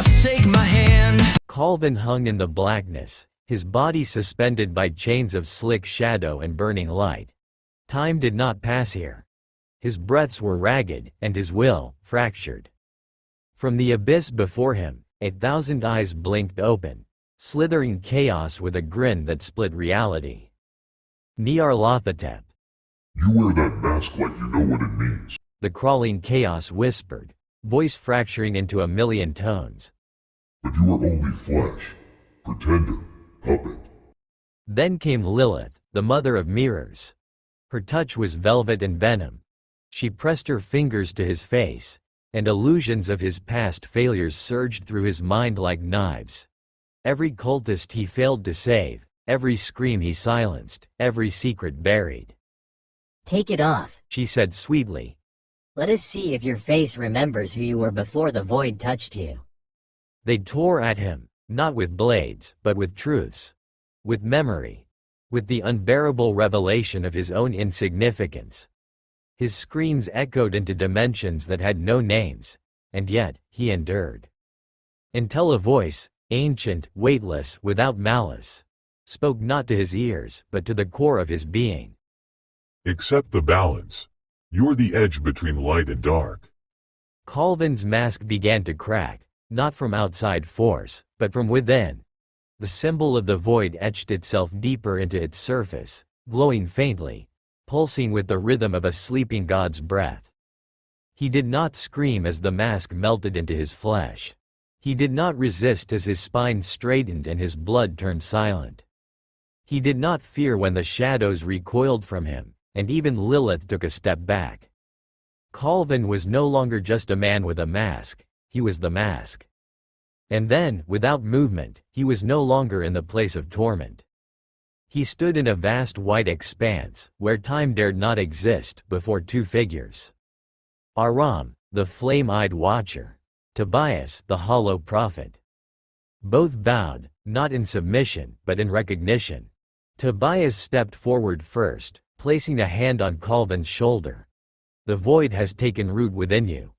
just take my hand. Calvin hung in the blackness, his body suspended by chains of slick shadow and burning light. Time did not pass here. His breaths were ragged, and his will, fractured. From the abyss before him, 1,000 eyes blinked open, slithering chaos with a grin that split reality. Nyarlathotep. You wear that mask like you know what it means. The crawling chaos whispered, voice fracturing into a million tones. But you are only flesh, pretender, puppet. Then came Lilith, the mother of mirrors. Her touch was velvet and venom. She pressed her fingers to his face, and illusions of his past failures surged through his mind like knives. Every cultist he failed to save, every scream he silenced, every secret buried. Take it off, She said sweetly. let us see if your face remembers who you were before the void touched you. They tore at him, not with blades, but with truths. With memory. With the unbearable revelation of his own insignificance. His screams echoed into dimensions that had no names, and yet, he endured. Until a voice, ancient, weightless, without malice, spoke not to his ears, but to the core of his being. Accept the balance. You're the edge between light and dark. Calvin's mask began to crack, not from outside force, but from within. The symbol of the void etched itself deeper into its surface, glowing faintly, pulsing with the rhythm of a sleeping god's breath. He did not scream as the mask melted into his flesh. He did not resist as his spine straightened and his blood turned silent. He did not fear when the shadows recoiled from him, and even Lilith took a step back. Calvin was no longer just a man with a mask, he was the mask. And then, without movement, he was no longer in the place of torment. He stood in a vast white expanse, where time dared not exist, before two figures. Aram, the flame-eyed watcher. Tobias, the hollow prophet. Both bowed, not in submission, but in recognition. Tobias stepped forward first, placing a hand on Calvin's shoulder. The void has taken root within you.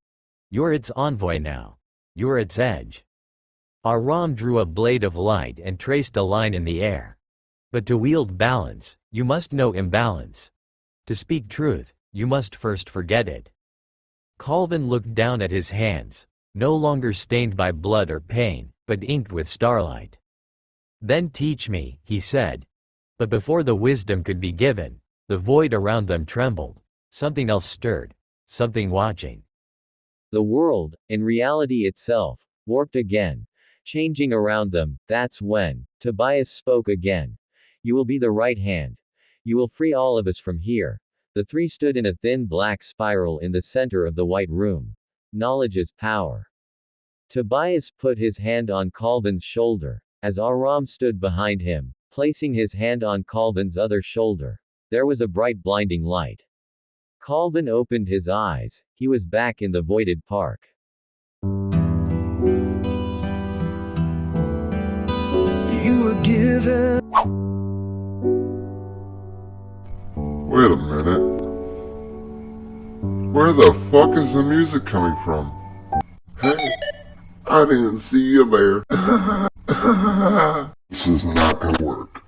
You're its envoy now. You're its edge. Aram drew a blade of light and traced a line in the air. But to wield balance, you must know imbalance. To speak truth, you must first forget it. Calvin looked down at his hands, no longer stained by blood or pain, but inked with starlight. Then teach me, he said. But before the wisdom could be given, the void around them trembled. Something else stirred, something watching. The world, in reality itself, warped again, changing around them. That's when Tobias spoke again. You will be the right hand. You will free all of us from here. The three stood in a thin black spiral in the center of the white room. Knowledge is power. Tobias put his hand on Calvin's shoulder, as Aram stood behind him, placing his hand on Calvin's other shoulder. There was a bright blinding light. Calvin opened his eyes. He was back in the voided park. You were given. Wait a minute. Where the fuck is the music coming from? Hey, I didn't see you there. This is not gonna work.